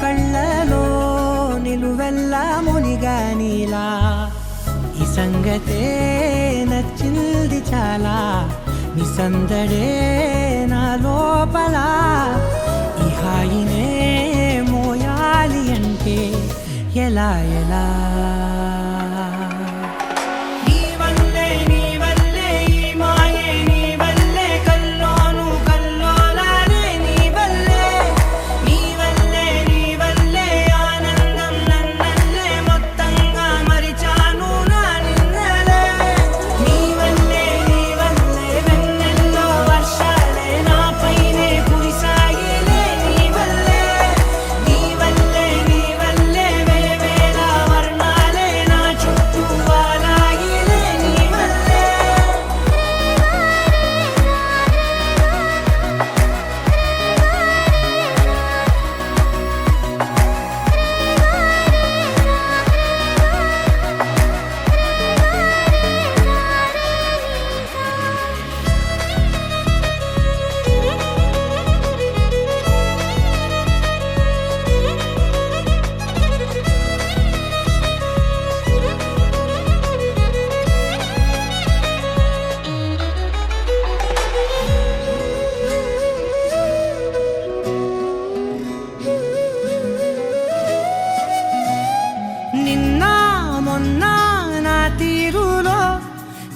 కళ్ళలో నిలువెల్లా మునిగానిలా ఈ సంగతే నచ్చింది చాలా నీ సందడే నా లోపల ఈ హాయినే మోయాలి అంటే ఎలా ఎలా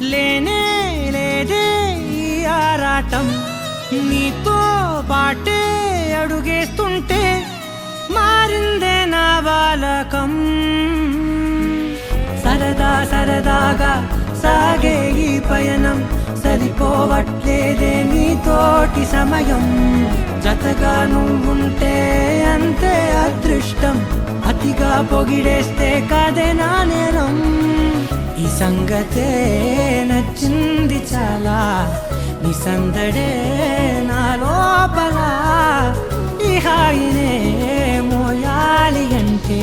లేనే లేదే ఈ ఆరాటం నీతో పాటే అడుగేస్తుంటే మారిందే నా బాలకం సరదా సరదాగా సాగే ఈ పయనం సరిపోవట్లేదే నీతోటి సమయం జతగా నువ్వుంటే అంతే అదృష్టం అతిగా పొగిడేస్తే కాదే నా నేరం ఈ సంగతే నచ్చింది చాలా నీ సందడే నా లోపల ఈ హాయినే మోయాలి అంటే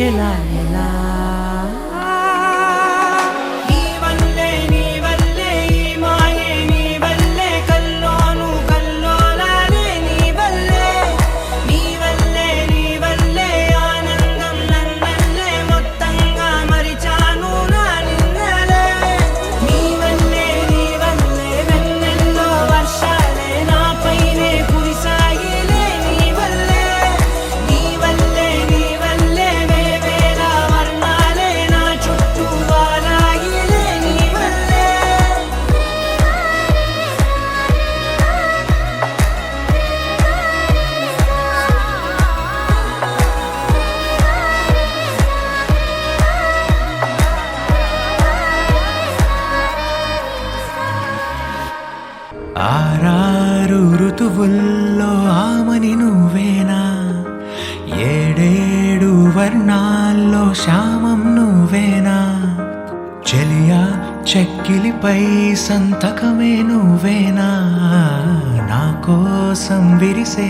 ఎలా ఎలా ఆరారు ఋతువుల్లో ఆమని నువ్వేనా ఏడేడు వర్ణాల్లో శ్యామం నువ్వేనా చెలియా చెక్కిలిపై సంతకమే నువ్వేనా నా కోసం విరిసే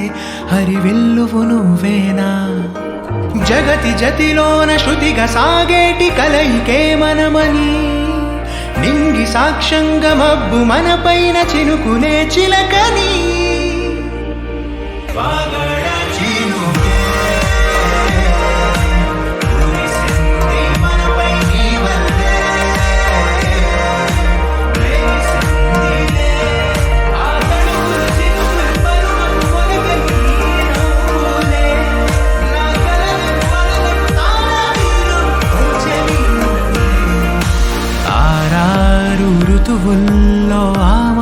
హరివిల్లువు నువ్వేనా జగతి జతిలోన శృతిగా సాగేటి కలయికే మనమని నింగి సాక్ష్యంగా మబ్బు మన పైన చినుకునే చిలకని ఋతువుల్లో ఆమ